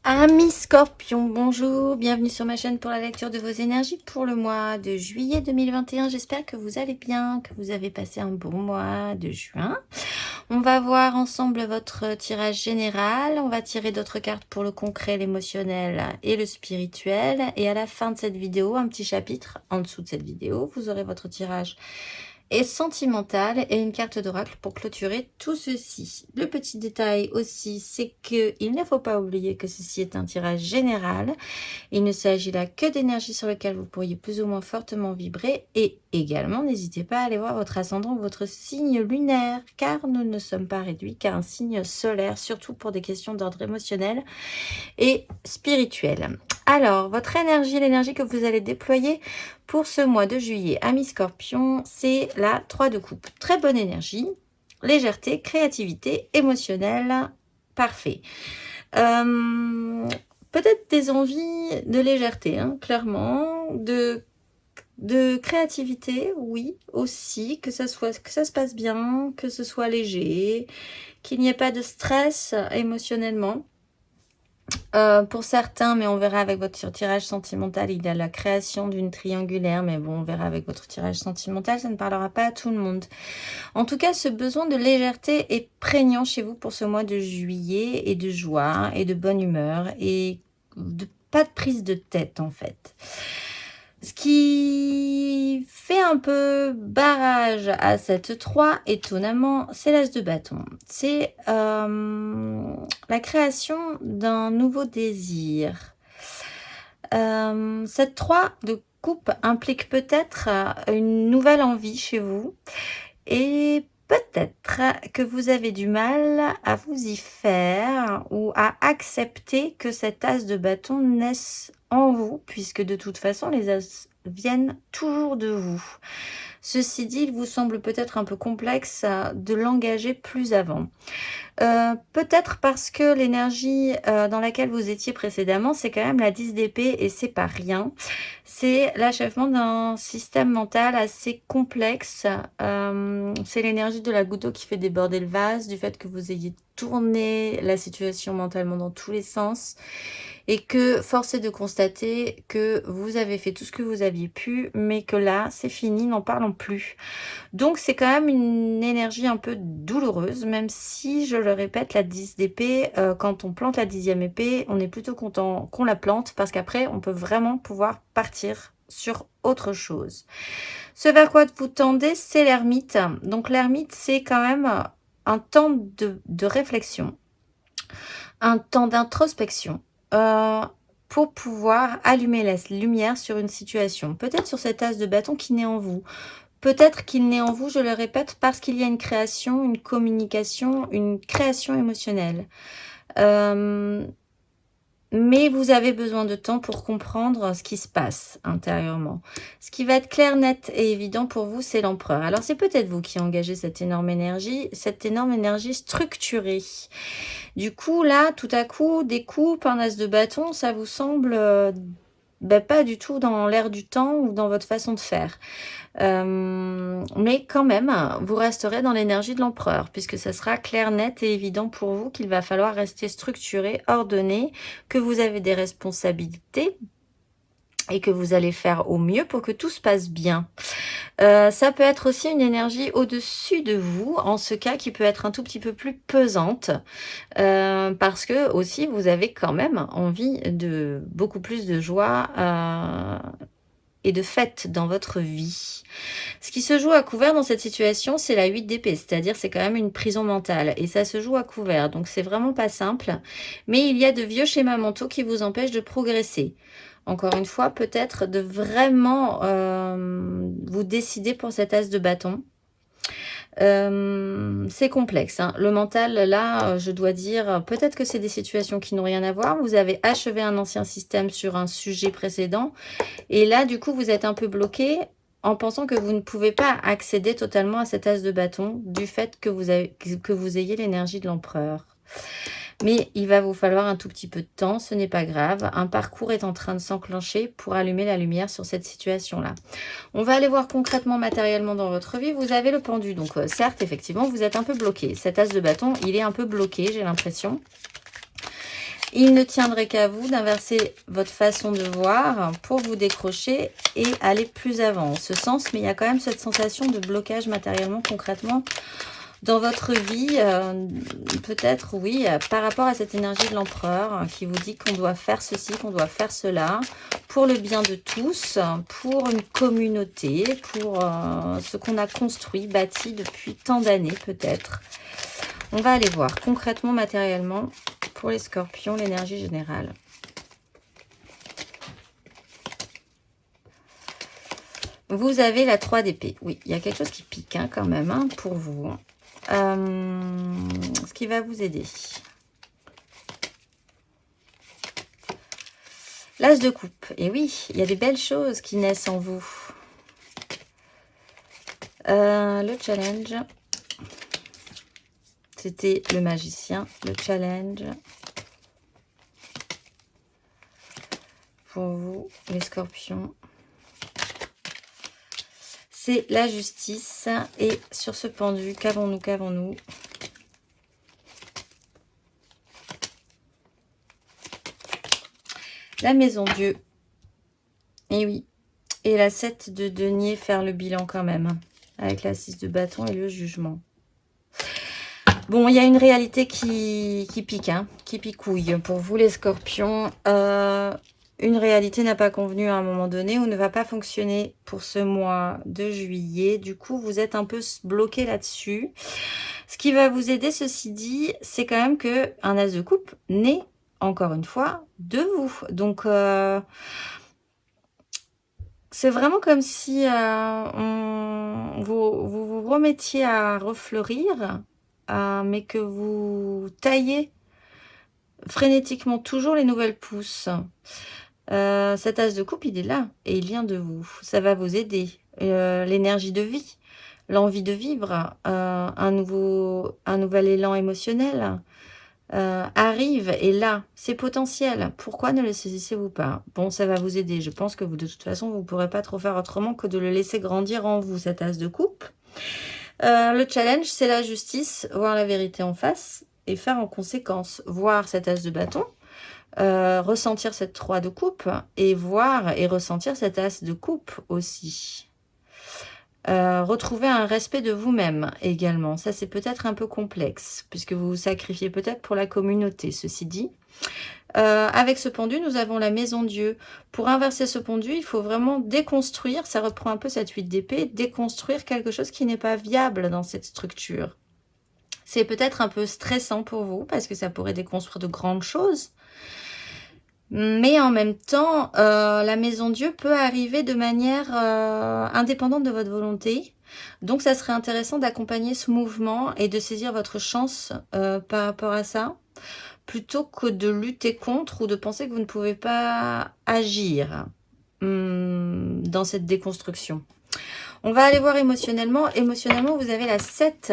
Amis Scorpion, bonjour, bienvenue sur ma chaîne pour la lecture de vos énergies pour le mois de juillet 2021. J'espère que vous allez bien, que vous avez passé un bon mois de juin. On va voir ensemble votre tirage général, on va tirer d'autres cartes pour le concret, l'émotionnel et le spirituel. Et à la fin de cette vidéo, un petit chapitre en dessous de cette vidéo, vous aurez votre tirage et sentimental et une carte d'oracle pour clôturer tout ceci. Le petit détail aussi, c'est qu'il ne faut pas oublier que ceci est un tirage général. Il ne s'agit là que d'énergie sur lesquelles vous pourriez plus ou moins fortement vibrer. Et également, n'hésitez pas à aller voir votre ascendant ou votre signe lunaire, car nous ne sommes pas réduits qu'à un signe solaire, surtout pour des questions d'ordre émotionnel et spirituel. Alors, votre énergie, l'énergie que vous allez déployer pour ce mois de juillet, amis Scorpion, c'est la 3 de coupe. Très bonne énergie, légèreté, créativité, émotionnelle, parfait. Peut-être des envies de légèreté, hein, clairement, de créativité, oui, aussi, que ça se passe bien, que ce soit léger, qu'il n'y ait pas de stress émotionnellement. Pour certains, mais on verra avec votre tirage sentimental, il y a la création d'une triangulaire, mais bon, on verra avec votre tirage sentimental, ça ne parlera pas à tout le monde. En tout cas, ce besoin de légèreté est prégnant chez vous pour ce mois de juillet, et de joie, et de bonne humeur, et pas de prise de tête en fait. Ce qui fait un peu barrage à cette 3, étonnamment, c'est l'as de bâton. C'est la création d'un nouveau désir. Cette 3 de coupe implique peut-être une nouvelle envie chez vous. Et peut-être que vous avez du mal à vous y faire ou à accepter que cet as de bâton naisse en vous, puisque de toute façon, les as viennent toujours de vous. Ceci dit, il vous semble peut-être un peu complexe de l'engager plus avant. Peut-être parce que l'énergie dans laquelle vous étiez précédemment, c'est quand même la 10 d'épée et c'est pas rien. C'est l'achèvement d'un système mental assez complexe. C'est l'énergie de la goutte d'eau qui fait déborder le vase, du fait que vous ayez tourné la situation mentalement dans tous les sens et que force est de constater que vous avez fait tout ce que vous aviez pu, mais que là, c'est fini, n'en parlons plus. Donc, c'est quand même une énergie un peu douloureuse, même si, je le répète, la 10 d'épée, quand on plante la 10e épée, on est plutôt content qu'on la plante, parce qu'après, on peut vraiment pouvoir partir sur autre chose. Ce vers quoi vous tendez, c'est l'ermite. Donc, l'ermite, c'est quand même un temps de réflexion, un temps d'introspection, pour pouvoir allumer la lumière sur une situation. Peut-être sur cet as de bâton qui naît en vous. Peut-être qu'il naît en vous, je le répète, parce qu'il y a une création, une communication, une création émotionnelle. Mais vous avez besoin de temps pour comprendre ce qui se passe intérieurement. Ce qui va être clair, net et évident pour vous, c'est l'empereur. Alors, c'est peut-être vous qui engagez cette énorme énergie structurée. Du coup, là, tout à coup, des coupes, un as de bâton, ça vous semble pas du tout dans l'air du temps ou dans votre façon de faire. Mais quand même, vous resterez dans l'énergie de l'empereur, puisque ça sera clair, net et évident pour vous qu'il va falloir rester structuré, ordonné, que vous avez des responsabilités et que vous allez faire au mieux pour que tout se passe bien. Ça peut être aussi une énergie au-dessus de vous, en ce cas qui peut être un tout petit peu plus pesante, parce que aussi vous avez quand même envie de beaucoup plus de joie et de fête dans votre vie. Ce qui se joue à couvert dans cette situation, c'est la 8 d'épée, c'est-à-dire c'est quand même une prison mentale et ça se joue à couvert, donc c'est vraiment pas simple, mais il y a de vieux schémas mentaux qui vous empêchent de progresser. Encore une fois, peut-être de vraiment vous décider pour cet as de bâton. C'est complexe, hein. Le mental, là, je dois dire, peut-être que c'est des situations qui n'ont rien à voir. Vous avez achevé un ancien système sur un sujet précédent. Et là, du coup, vous êtes un peu bloqué en pensant que vous ne pouvez pas accéder totalement à cet as de bâton du fait que vous ayez l'énergie de l'empereur. Mais il va vous falloir un tout petit peu de temps, ce n'est pas grave. Un parcours est en train de s'enclencher pour allumer la lumière sur cette situation-là. On va aller voir concrètement, matériellement dans votre vie. Vous avez le pendu. Donc, certes, effectivement, vous êtes un peu bloqué. Cet as de bâton, il est un peu bloqué, j'ai l'impression. Il ne tiendrait qu'à vous d'inverser votre façon de voir pour vous décrocher et aller plus avant en ce sens. Mais il y a quand même cette sensation de blocage matériellement, concrètement, dans votre vie. Peut-être, oui, par rapport à cette énergie de l'empereur qui vous dit qu'on doit faire ceci, qu'on doit faire cela, pour le bien de tous, pour une communauté, pour ce qu'on a construit, bâti depuis tant d'années peut-être. On va aller voir concrètement, matériellement, pour les scorpions, l'énergie générale. Vous avez la 3 d'épée. Oui, il y a quelque chose qui pique quand même pour vous. Ce qui va vous aider. L'as de coupe. Et oui, il y a des belles choses qui naissent en vous. Le challenge. C'était le magicien, le challenge. Pour vous, les scorpions. C'est la justice. Et sur ce pendu, qu'avons-nous? La maison Dieu. Et oui. Et la 7 de denier, faire le bilan quand même. Avec la 6 de bâton et le jugement. Bon, il y a une réalité qui pique, qui picouille. Pour vous, les scorpions, une réalité n'a pas convenu à un moment donné ou ne va pas fonctionner pour ce mois de juillet. Du coup, vous êtes un peu bloqué là-dessus. Ce qui va vous aider, ceci dit, c'est quand même que un as de coupe naît, encore une fois, de vous. Donc, c'est vraiment comme si vous remettiez à refleurir, mais que vous taillez frénétiquement toujours les nouvelles pousses. Cet as de coupe, il est là et il vient de vous. Ça va vous aider. L'énergie de vie, l'envie de vivre, un nouvel élan émotionnel arrive et là, c'est potentiel. Pourquoi ne le saisissez-vous pas? Bon, ça va vous aider. Je pense que vous, de toute façon, vous ne pourrez pas trop faire autrement que de le laisser grandir en vous, cet as de coupe. Le challenge, c'est la justice, voir la vérité en face et faire en conséquence. Voir cet as de bâton, ressentir cette 3 de coupe et voir et ressentir cet as de coupe aussi. Retrouver un respect de vous-même également. Ça, c'est peut-être un peu complexe puisque vous vous sacrifiez peut-être pour la communauté, ceci dit. Avec ce pendu, nous avons la maison Dieu. Pour inverser ce pendu, il faut vraiment déconstruire, ça reprend un peu cette 8 d'épée, déconstruire quelque chose qui n'est pas viable dans cette structure. C'est peut-être un peu stressant pour vous parce que ça pourrait déconstruire de grandes choses. Mais en même temps, la maison Dieu peut arriver de manière indépendante de votre volonté. Donc, ça serait intéressant d'accompagner ce mouvement et de saisir votre chance par rapport à ça, plutôt que de lutter contre ou de penser que vous ne pouvez pas agir dans cette déconstruction. On va aller voir émotionnellement. Émotionnellement, vous avez la 7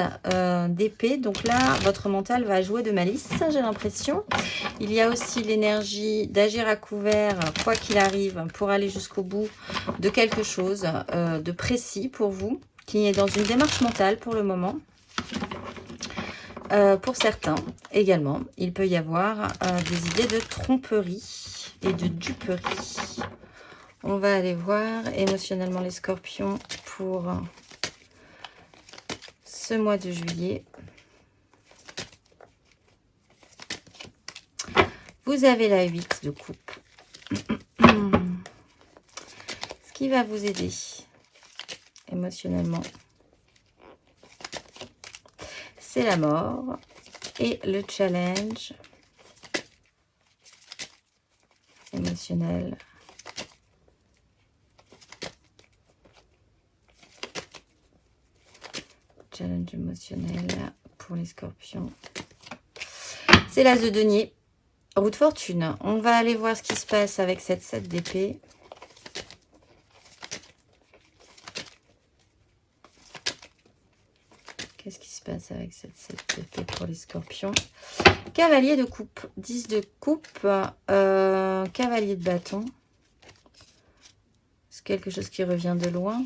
d'épée. Donc là, votre mental va jouer de malice, j'ai l'impression. Il y a aussi l'énergie d'agir à couvert, quoi qu'il arrive, pour aller jusqu'au bout de quelque chose de précis pour vous, qui est dans une démarche mentale pour le moment. Pour certains également, il peut y avoir des idées de tromperie et de duperie. On va aller voir émotionnellement les scorpions pour ce mois de juillet. Vous avez la 8 de coupe. Ce qui va vous aider émotionnellement, c'est la mort et le challenge émotionnel. Challenge émotionnel pour les scorpions. C'est l'as de denier. Roue de fortune. On va aller voir ce qui se passe avec cette 7 d'épée. Qu'est-ce qui se passe avec cette 7 d'épée pour les scorpions? Cavalier de coupe. 10 de coupe. Cavalier de bâton. C'est quelque chose qui revient de loin.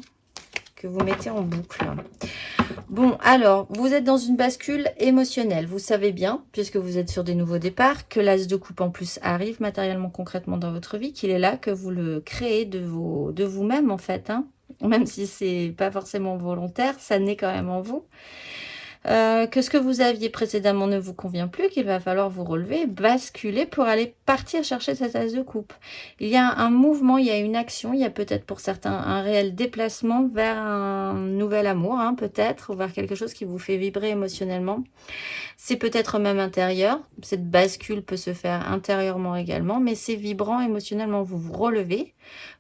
que vous mettez en boucle. Bon, alors, vous êtes dans une bascule émotionnelle. Vous savez bien, puisque vous êtes sur des nouveaux départs, que l'as de coupe en plus arrive matériellement, concrètement dans votre vie, qu'il est là, que vous le créez de vous-même en fait. Hein. Même si c'est pas forcément volontaire, ça naît quand même en vous. Que ce que vous aviez précédemment ne vous convient plus, qu'il va falloir vous relever, basculer pour aller partir chercher cette as de coupe. Il y a un mouvement, il y a une action, il y a peut-être pour certains un réel déplacement vers un nouvel amour, hein, peut-être, ou vers quelque chose qui vous fait vibrer émotionnellement. C'est peut-être même intérieur, cette bascule peut se faire intérieurement également, mais c'est vibrant émotionnellement. Vous vous relevez,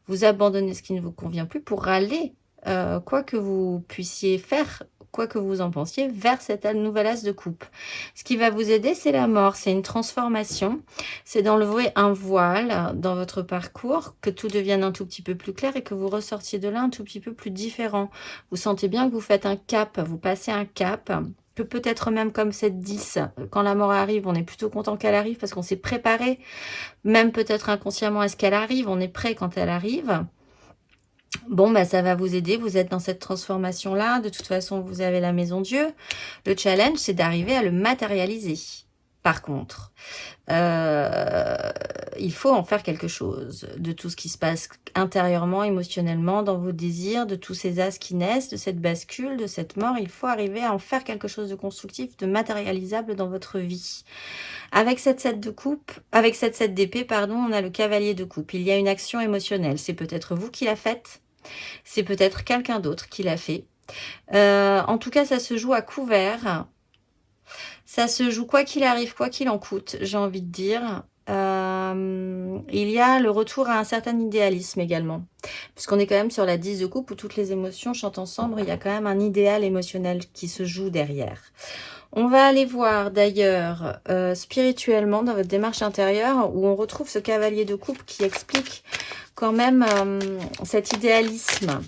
vous abandonnez ce qui ne vous convient plus pour aller, quoi que vous puissiez faire, quoi que vous en pensiez, vers cette nouvelle as de coupe. Ce qui va vous aider, c'est la mort, c'est une transformation, c'est d'enlever un voile dans votre parcours, que tout devienne un tout petit peu plus clair et que vous ressortiez de là un tout petit peu plus différent. Vous sentez bien que vous faites un cap, vous passez un cap, que peut-être même comme cette 10, quand la mort arrive, on est plutôt content qu'elle arrive parce qu'on s'est préparé, même peut-être inconsciemment à ce qu'elle arrive, on est prêt quand elle arrive. Bon, bah, ça va vous aider, vous êtes dans cette transformation-là, de toute façon, vous avez la maison Dieu. Le challenge, c'est d'arriver à le matérialiser. Par contre, il faut en faire quelque chose de tout ce qui se passe intérieurement, émotionnellement, dans vos désirs, de tous ces as qui naissent, de cette bascule, de cette mort. Il faut arriver à en faire quelque chose de constructif, de matérialisable dans votre vie. Avec cette 7 de coupe, avec cette 7 d'épée, pardon, on a le cavalier de coupe. Il y a une action émotionnelle. C'est peut-être vous qui la faites. C'est peut-être quelqu'un d'autre qui l'a fait. En tout cas, ça se joue à couvert. Ça se joue quoi qu'il arrive, quoi qu'il en coûte, j'ai envie de dire. Il y a le retour à un certain idéalisme également. Puisqu'on est quand même sur la 10 de coupe où toutes les émotions chantent ensemble. Il y a quand même un idéal émotionnel qui se joue derrière. On va aller voir d'ailleurs spirituellement dans votre démarche intérieure où on retrouve ce cavalier de coupe qui explique quand même cet idéalisme.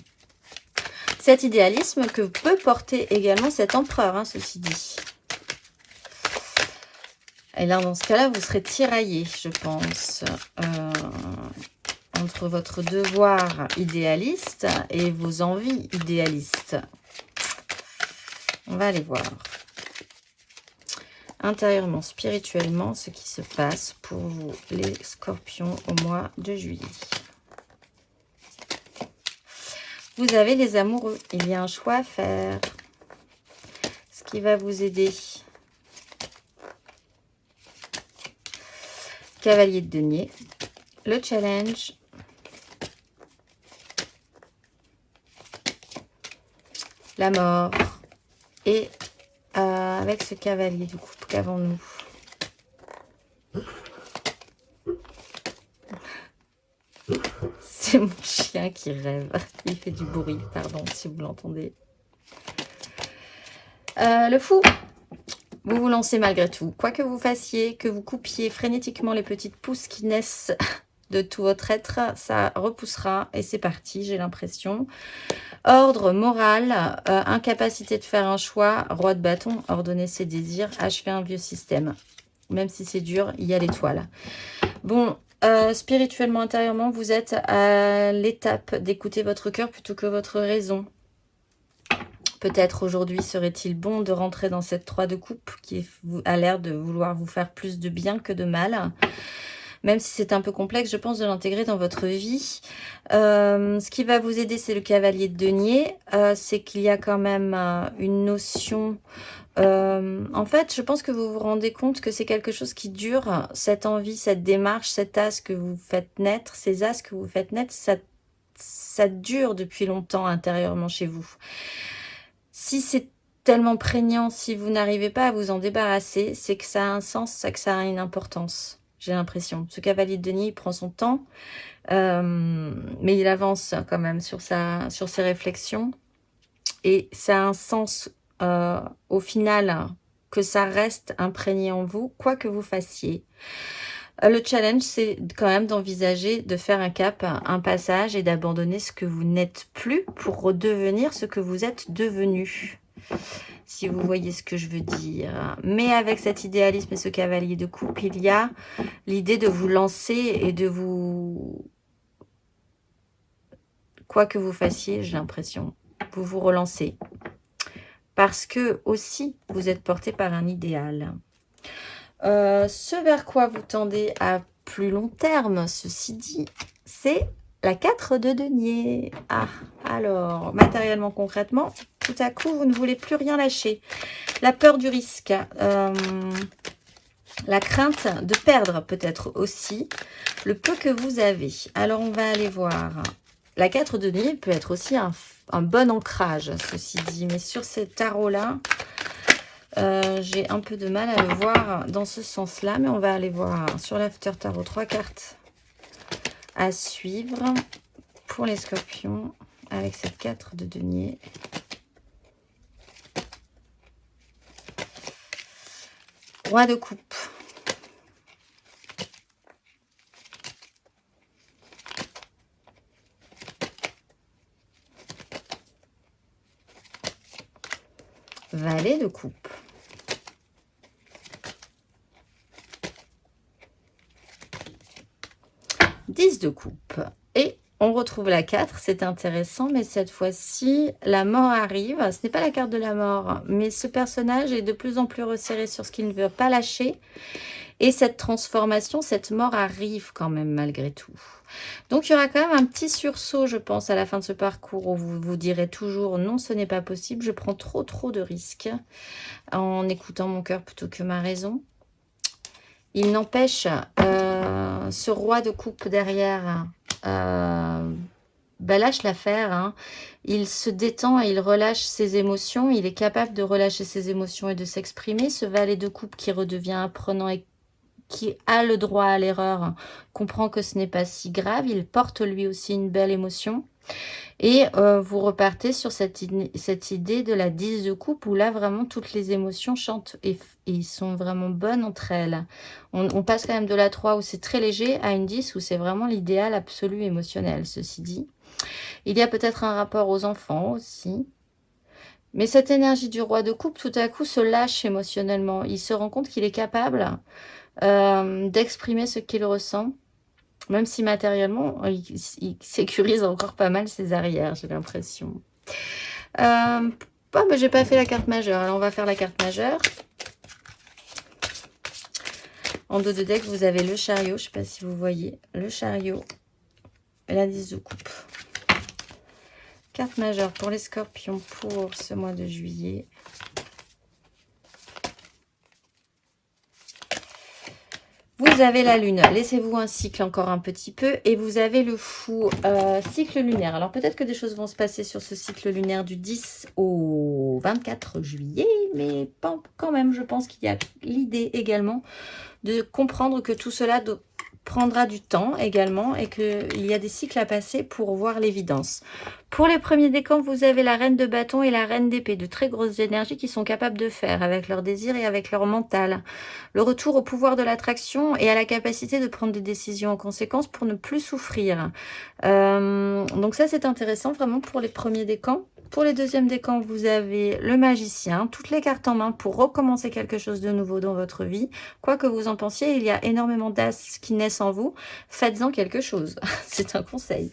Cet idéalisme que peut porter également cet empereur, hein, ceci dit. Et là, dans ce cas-là, vous serez tiraillé, je pense, entre votre devoir idéaliste et vos envies idéalistes. On va aller voir. Intérieurement, spirituellement, ce qui se passe pour vous, les scorpions, au mois de juillet. Vous avez les amoureux. Il y a un choix à faire. Ce qui va vous aider. Cavalier de denier. Le challenge. La mort. Et avec ce cavalier de coupe, qu'avons-nous? C'est mon chien qui rêve. Il fait du bruit, pardon, si vous l'entendez. Le fou. Vous vous lancez malgré tout. Quoi que vous fassiez, que vous coupiez frénétiquement les petites pousses qui naissent de tout votre être, ça repoussera et c'est parti, j'ai l'impression. Ordre, moral, incapacité de faire un choix, roi de bâton, ordonner ses désirs, achever un vieux système. Même si c'est dur, il y a l'étoile. Bon, spirituellement, intérieurement, vous êtes à l'étape d'écouter votre cœur plutôt que votre raison. Peut-être aujourd'hui serait-il bon de rentrer dans cette 3 de coupe qui a l'air de vouloir vous faire plus de bien que de mal. Même si c'est un peu complexe, je pense de l'intégrer dans votre vie. Ce qui va vous aider, c'est le cavalier de denier. C'est qu'il y a quand même une notion... en fait, je pense que vous vous rendez compte que c'est quelque chose qui dure. Cette envie, cette démarche, cet as que vous faites naître, ces as que vous faites naître, ça dure depuis longtemps intérieurement chez vous. Si c'est tellement prégnant, si vous n'arrivez pas à vous en débarrasser, c'est que ça a un sens, c'est que ça a une importance. J'ai l'impression. Ce cavalier de denier, il prend son temps, mais il avance quand même sur ses réflexions. Et ça a un sens au final que ça reste imprégné en vous, quoi que vous fassiez. Le challenge, c'est quand même d'envisager de faire un cap, un passage et d'abandonner ce que vous n'êtes plus pour redevenir ce que vous êtes devenu. Si vous voyez ce que je veux dire. Mais avec cet idéalisme et ce cavalier de coupe, il y a l'idée de vous lancer et de vous... Quoi que vous fassiez, j'ai l'impression. vous vous relancez. Parce que aussi, vous êtes porté par un idéal. Ce vers quoi vous tendez à plus long terme, ceci dit, c'est la 4 de denier. Ah, alors, matériellement, concrètement, tout à coup, vous ne voulez plus rien lâcher. La peur du risque, la crainte de perdre peut-être aussi le peu que vous avez. Alors, on va aller voir. La 4 de denier peut être aussi un bon ancrage, ceci dit. Mais sur ces tarots-là, j'ai un peu de mal à le voir dans ce sens-là. Mais on va aller voir sur l'After Tarot 3 cartes à suivre pour les scorpions avec cette 4 de denier. Roi de coupe. Valet de coupe. De coupe. Et on retrouve la 4, c'est intéressant, mais cette fois-ci, la mort arrive. Ce n'est pas la carte de la mort, mais ce personnage est de plus en plus resserré sur ce qu'il ne veut pas lâcher. Et cette transformation, cette mort arrive quand même malgré tout. Donc, il y aura quand même un petit sursaut, je pense, à la fin de ce parcours où vous vous direz toujours « Non, ce n'est pas possible, je prends trop de risques en écoutant mon cœur plutôt que ma raison. » Il n'empêche, ce roi de coupe derrière lâche l'affaire. Hein. Il se détend et il relâche ses émotions. Il est capable de relâcher ses émotions et de s'exprimer. Ce valet de coupe qui redevient apprenant et qui a le droit à l'erreur comprend que ce n'est pas si grave. Il porte lui aussi une belle émotion. Et vous repartez sur cette idée de la 10 de coupe où là vraiment toutes les émotions chantent et sont vraiment bonnes entre elles. On passe quand même de la 3 où c'est très léger à une 10 où c'est vraiment l'idéal absolu émotionnel, ceci dit. Il y a peut-être un rapport aux enfants aussi. Mais cette énergie du roi de coupe tout à coup se lâche émotionnellement. Il se rend compte qu'il est capable d'exprimer ce qu'il ressent. Même si matériellement, il sécurise encore pas mal ses arrières, j'ai l'impression. Bon, j'ai pas fait la carte majeure. Alors, on va faire la carte majeure. En dos de deck, vous avez le chariot. Je ne sais pas si vous voyez. Le chariot et la 10 de coupe. Carte majeure pour les scorpions pour ce mois de juillet. Vous avez la lune, laissez-vous un cycle encore un petit peu. Et vous avez le fou, cycle lunaire. Alors peut-être que des choses vont se passer sur ce cycle lunaire du 10 au 24 juillet. Mais quand même, je pense qu'il y a l'idée également de comprendre que tout cela prendra du temps également. Et qu'il y a des cycles à passer pour voir l'évidence. Pour les premiers décans, vous avez la reine de bâton et la reine d'épée. De très grosses énergies qui sont capables de faire avec leur désir et avec leur mental. Le retour au pouvoir de l'attraction et à la capacité de prendre des décisions en conséquence pour ne plus souffrir. Donc ça, c'est intéressant vraiment pour les premiers décans. Pour les deuxièmes décans, vous avez le magicien, toutes les cartes en main pour recommencer quelque chose de nouveau dans votre vie. Quoi que vous en pensiez, il y a énormément d'as qui naissent en vous. Faites-en quelque chose. C'est un conseil.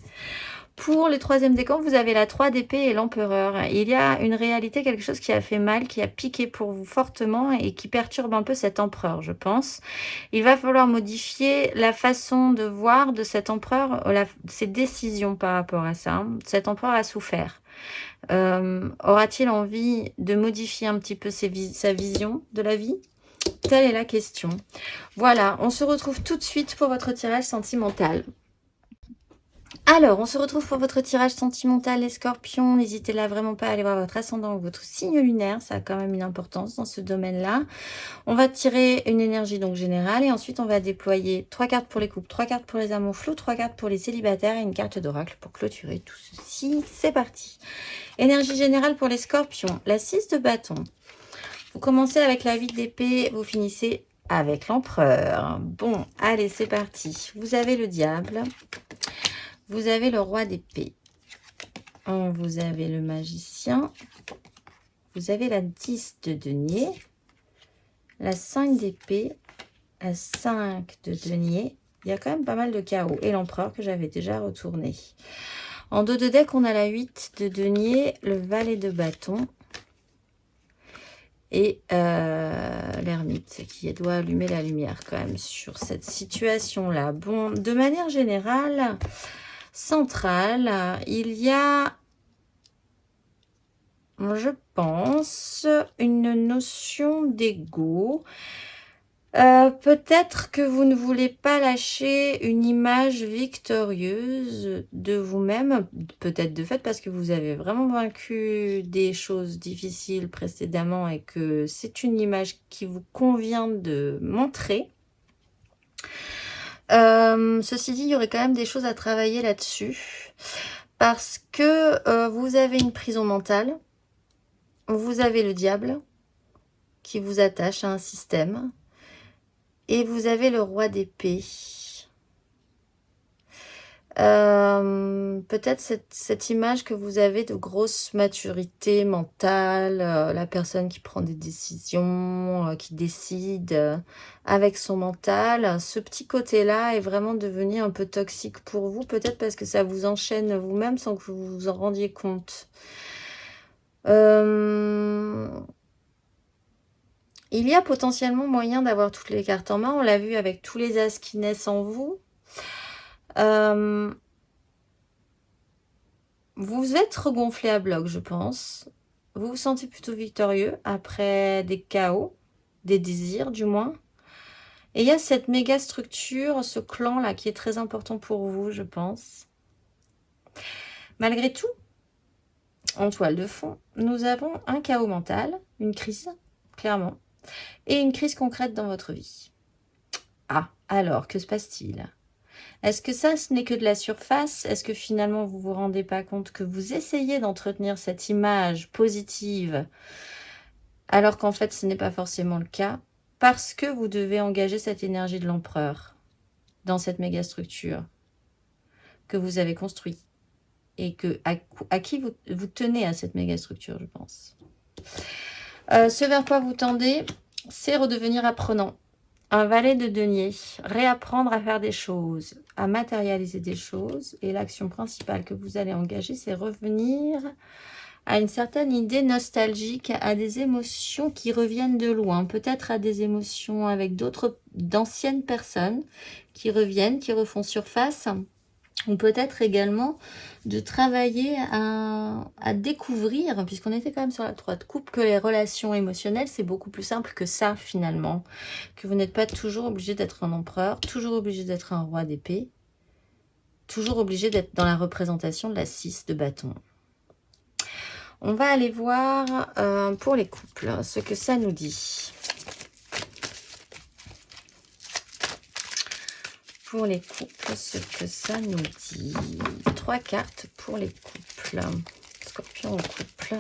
Pour les troisièmes décans, vous avez la 3 d'épée et l'empereur. Il y a une réalité, quelque chose qui a fait mal, qui a piqué pour vous fortement et qui perturbe un peu cet empereur, je pense. Il va falloir modifier la façon de voir de cet empereur, ses décisions par rapport à ça. Cet empereur a souffert. Aura-t-il envie de modifier un petit peu sa vision de la vie? Telle est la question. Voilà, on se retrouve tout de suite pour votre tirage sentimental. Alors, on se retrouve pour votre tirage sentimental, les scorpions. N'hésitez là vraiment pas à aller voir votre ascendant ou votre signe lunaire. Ça a quand même une importance dans ce domaine-là. On va tirer une énergie donc générale et ensuite on va déployer 3 cartes pour les couples, 3 cartes pour les amours flous, 3 cartes pour les célibataires et une carte d'oracle pour clôturer tout ceci. C'est parti. Énergie générale pour les scorpions. La 6 de bâton. Vous commencez avec la 8 d'épée, vous finissez avec l'empereur. Bon, allez, c'est parti. Vous avez le diable. Vous avez le roi d'épée, vous avez le magicien, vous avez la 10 de denier, la 5 d'épée, la 5 de denier. Il y a quand même pas mal de chaos. Et l'empereur que j'avais déjà retourné. En dos de deck, on a la 8 de denier, le valet de bâton et l'ermite qui doit allumer la lumière quand même sur cette situation-là. Bon, de manière générale, centrale, il y a, je pense, une notion d'ego. Peut-être que vous ne voulez pas lâcher une image victorieuse de vous-même, peut-être de fait parce que vous avez vraiment vaincu des choses difficiles précédemment et que c'est une image qui vous convient de montrer. Ceci dit, il y aurait quand même des choses à travailler là-dessus parce que vous avez une prison mentale, vous avez le diable qui vous attache à un système. Et vous avez le roi d'épée. Peut-être cette image que vous avez de grosse maturité mentale, la personne qui prend des décisions, qui décide avec son mental. Ce petit côté-là est vraiment devenu un peu toxique pour vous, peut-être parce que ça vous enchaîne vous-même sans que vous vous en rendiez compte. Il y a potentiellement moyen d'avoir toutes les cartes en main. On l'a vu avec tous les as qui naissent en vous. Vous êtes regonflé à bloc, je pense. Vous vous sentez plutôt victorieux après des chaos, des désirs du moins. Et il y a cette méga structure, ce clan-là qui est très important pour vous, je pense. Malgré tout, en toile de fond, nous avons un chaos mental, une crise, clairement, et une crise concrète dans votre vie. Ah, alors, que se passe-t-il ? Est-ce que ça, ce n'est que de la surface? Est-ce que finalement, vous vous rendez pas compte que vous essayez d'entretenir cette image positive alors qu'en fait, ce n'est pas forcément le cas parce que vous devez engager cette énergie de l'empereur dans cette méga structure que vous avez construite et que à qui vous tenez à cette méga structure, je pense. Ce vers quoi vous tendez, c'est redevenir apprenant. Un valet de denier, réapprendre à faire des choses, à matérialiser des choses. Et l'action principale que vous allez engager, c'est revenir à une certaine idée nostalgique, à des émotions qui reviennent de loin. Peut-être à des émotions avec d'anciennes personnes qui reviennent, qui refont surface. Ou peut-être également de travailler à découvrir, puisqu'on était quand même sur la 3 de coupe, que les relations émotionnelles, c'est beaucoup plus simple que ça finalement. Que vous n'êtes pas toujours obligé d'être un empereur, toujours obligé d'être un roi d'épée, toujours obligé d'être dans la représentation de la 6 de bâton. On va aller voir pour les couples ce que ça nous dit. Pour les couples, ce que ça nous dit. 3 cartes pour les couples. Scorpion au couple.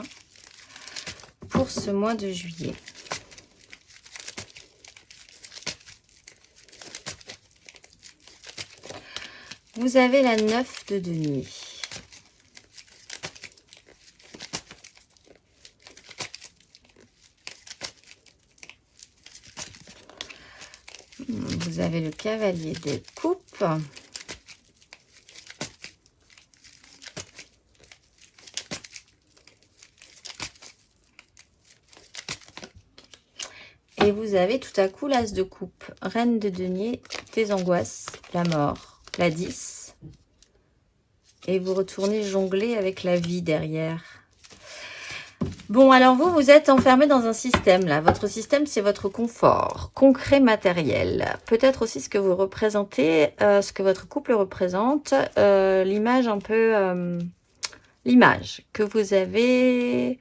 Pour ce mois de juillet. Vous avez la 9 de denier. Vous avez le cavalier de coupe. Et vous avez tout à coup l'as de coupe, reine de denier, des angoisses, la mort, la 10. Et vous retournez jongler avec la vie derrière. Bon, alors vous êtes enfermé dans un système, là. Votre système, c'est votre confort, concret, matériel. Peut-être aussi ce que vous représentez, ce que votre couple représente, l'image un peu... l'image que vous avez...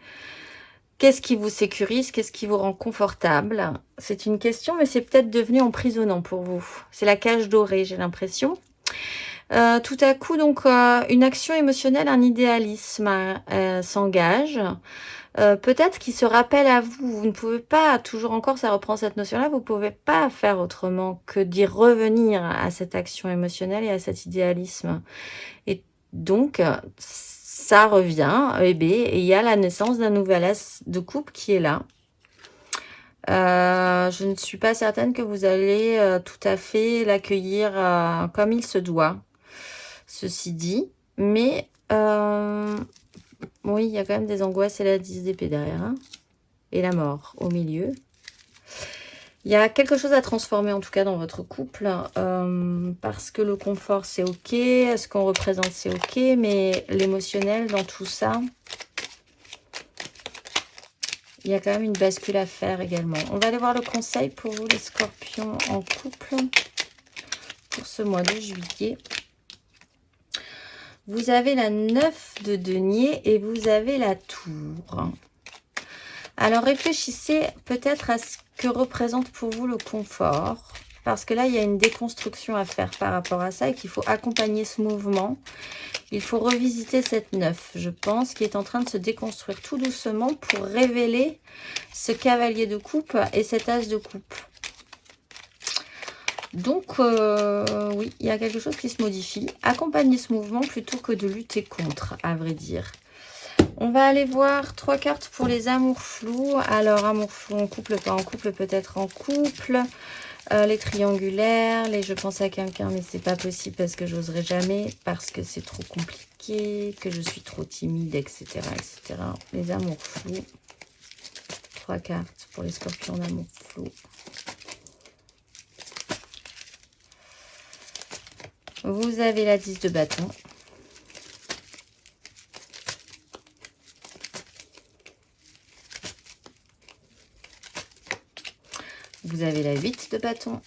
Qu'est-ce qui vous sécurise? Qu'est-ce qui vous rend confortable? C'est une question, mais c'est peut-être devenu emprisonnant pour vous. C'est la cage dorée, j'ai l'impression. Tout à coup, donc, une action émotionnelle, un idéalisme s'engage. Peut-être qu'il se rappelle à vous. Vous ne pouvez pas, toujours encore, ça reprend cette notion-là, vous ne pouvez pas faire autrement que d'y revenir à cette action émotionnelle et à cet idéalisme. Et donc, ça revient, et il y a la naissance d'un nouvel as de coupe qui est là. Je ne suis pas certaine que vous allez tout à fait l'accueillir comme il se doit, ceci dit. Mais Oui, il y a quand même des angoisses et la 10 d'épée derrière. Hein, et la mort au milieu. Il y a quelque chose à transformer en tout cas dans votre couple. Parce que le confort c'est ok. Ce qu'on représente c'est ok. Mais l'émotionnel dans tout ça... Il y a quand même une bascule à faire également. On va aller voir le conseil pour vous les scorpions en couple pour ce mois de juillet. Vous avez la 9 de denier et vous avez la tour. Alors réfléchissez peut-être à ce que représente pour vous le confort. Parce que là, il y a une déconstruction à faire par rapport à ça et qu'il faut accompagner ce mouvement. Il faut revisiter cette 9, je pense, qui est en train de se déconstruire tout doucement pour révéler ce cavalier de coupe et cet as de coupe. Donc, oui, il y a quelque chose qui se modifie. Accompagnez ce mouvement plutôt que de lutter contre, à vrai dire. On va aller voir 3 cartes pour les amours flous. Alors, amour flou en couple, pas en couple, peut-être en couple. Les triangulaires, les je pense à quelqu'un, mais c'est pas possible parce que j'oserais jamais, parce que c'est trop compliqué, que je suis trop timide, etc. etc. Les amours flous. 3 cartes pour les scorpions d'amour flou. Vous avez la 10 de bâton. Vous avez la 8 de bâton.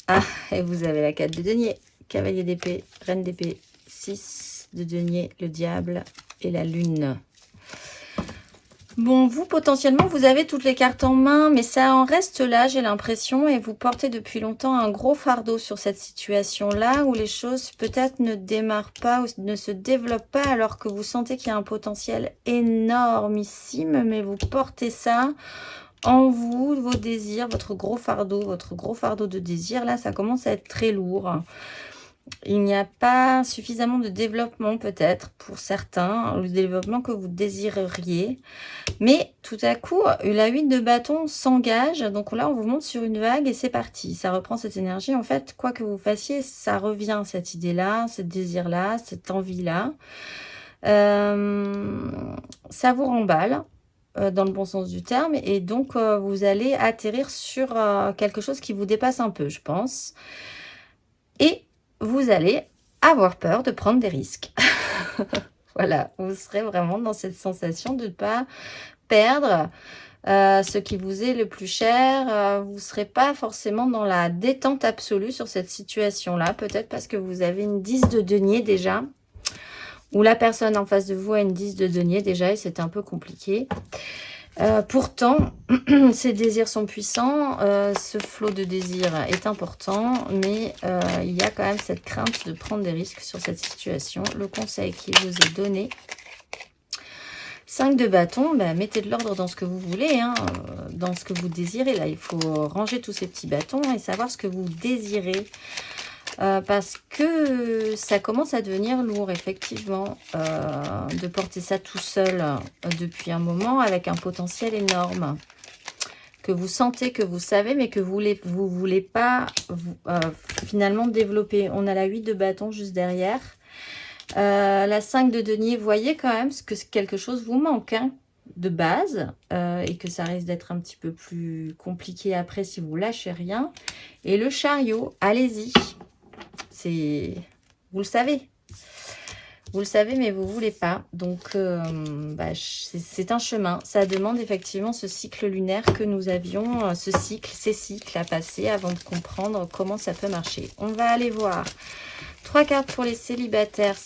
Ah, et vous avez la 4 de denier. Cavalier d'épée, reine d'épée, 6 de denier, le diable et la lune. Bon, vous, potentiellement, vous avez toutes les cartes en main, mais ça en reste là, j'ai l'impression, et vous portez depuis longtemps un gros fardeau sur cette situation-là, où les choses peut-être ne démarrent pas, ou ne se développent pas, alors que vous sentez qu'il y a un potentiel énormissime, mais vous portez ça en vous, vos désirs, votre gros fardeau de désir, là, ça commence à être très lourd. Il n'y a pas suffisamment de développement peut-être pour certains, le développement que vous désireriez. Mais tout à coup, la 8 de bâton s'engage. Donc là, on vous monte sur une vague et c'est parti. Ça reprend cette énergie. En fait, quoi que vous fassiez, ça revient, cette idée-là, ce désir-là, cette envie-là. Ça vous remballe dans le bon sens du terme. Et donc, vous allez atterrir sur quelque chose qui vous dépasse un peu, je pense. Et vous allez avoir peur de prendre des risques. Voilà, vous serez vraiment dans cette sensation de ne pas perdre ce qui vous est le plus cher. Vous ne serez pas forcément dans la détente absolue sur cette situation-là. Peut-être parce que vous avez une 10 de denier déjà. Ou la personne en face de vous a une 10 de denier déjà et c'est un peu compliqué. Pourtant, ces désirs sont puissants, ce flot de désirs est important, mais il y a quand même cette crainte de prendre des risques sur cette situation. Le conseil qui vous est donné, 5 de bâton, mettez de l'ordre dans ce que vous voulez, hein, dans ce que vous désirez. Là, il faut ranger tous ces petits bâtons et savoir ce que vous désirez. Parce que ça commence à devenir lourd, effectivement, de porter ça tout seul depuis un moment avec un potentiel énorme que vous sentez, que vous savez, mais que vous voulez pas finalement développer. On a la 8 de bâton juste derrière. La 5 de denier, voyez quand même que quelque chose vous manque hein, de base et que ça risque d'être un petit peu plus compliqué après si vous lâchez rien. Et le chariot, allez-y. Vous le savez. Vous le savez, mais vous ne voulez pas. Donc, c'est un chemin. Ça demande effectivement ce cycle lunaire que nous avions, ces cycles à passer avant de comprendre comment ça peut marcher. On va aller voir 3 cartes pour les célibataires.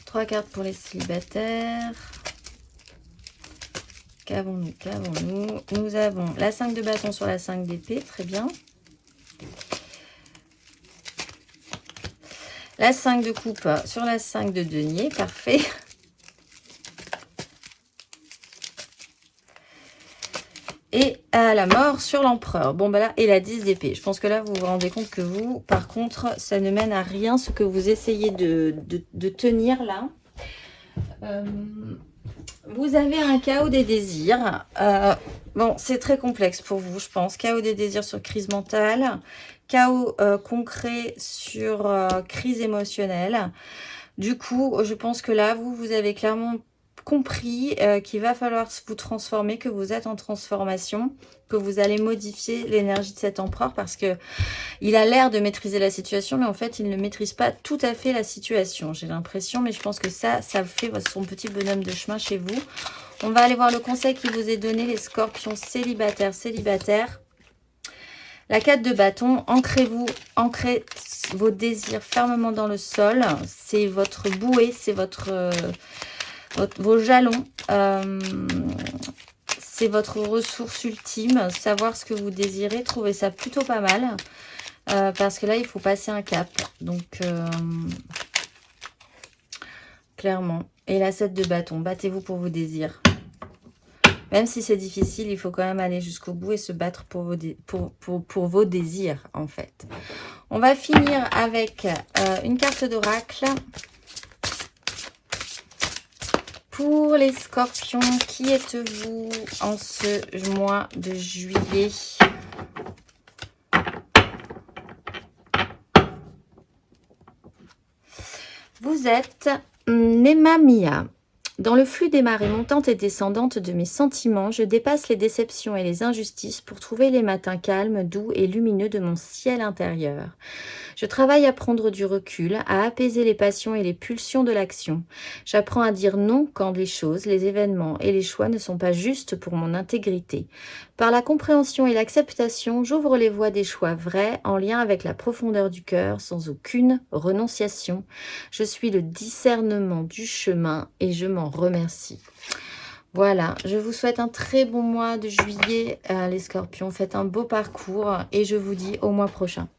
3 cartes pour les célibataires. Qu'avons-nous? Nous avons la 5 de bâton sur la 5 d'épée. Très bien. La 5 de coupe sur la 5 de denier, parfait. Et à la mort sur l'empereur. Bon, là, et la 10 d'épée. Je pense que là, vous vous rendez compte que vous, par contre, ça ne mène à rien ce que vous essayez de tenir là. Vous avez un chaos des désirs. Bon, c'est très complexe pour vous, je pense. Chaos des désirs sur crise mentale. Chaos concret sur crise émotionnelle. Du coup, je pense que là, vous avez clairement compris qu'il va falloir vous transformer, que vous êtes en transformation, que vous allez modifier l'énergie de cet empereur parce que il a l'air de maîtriser la situation, mais en fait, il ne maîtrise pas tout à fait la situation. J'ai l'impression, mais je pense que ça fait son petit bonhomme de chemin chez vous. On va aller voir le conseil qui vous est donné, les scorpions célibataires, célibataires. La 4 de bâton, ancrez vos désirs fermement dans le sol. C'est votre bouée, c'est vos jalons. C'est votre ressource ultime. Savoir ce que vous désirez, trouver ça plutôt pas mal. Parce que là, il faut passer un cap. Donc, clairement. Et la 7 de bâton, battez-vous pour vos désirs. Même si c'est difficile, il faut quand même aller jusqu'au bout et se battre pour vos désirs, en fait. On va finir avec une carte d'oracle. Pour les scorpions, qui êtes-vous en ce mois de juillet ? Vous êtes Nemamia. Dans le flux des marées montantes et descendantes de mes sentiments, je dépasse les déceptions et les injustices pour trouver les matins calmes, doux et lumineux de mon ciel intérieur. Je travaille à prendre du recul, à apaiser les passions et les pulsions de l'action. J'apprends à dire non quand les choses, les événements et les choix ne sont pas justes pour mon intégrité. Par la compréhension et l'acceptation, j'ouvre les voies des choix vrais en lien avec la profondeur du cœur, sans aucune renonciation. Je suis le discernement du chemin et je m'en remercie. Voilà, je vous souhaite un très bon mois de juillet, les scorpions. Faites un beau parcours et je vous dis au mois prochain.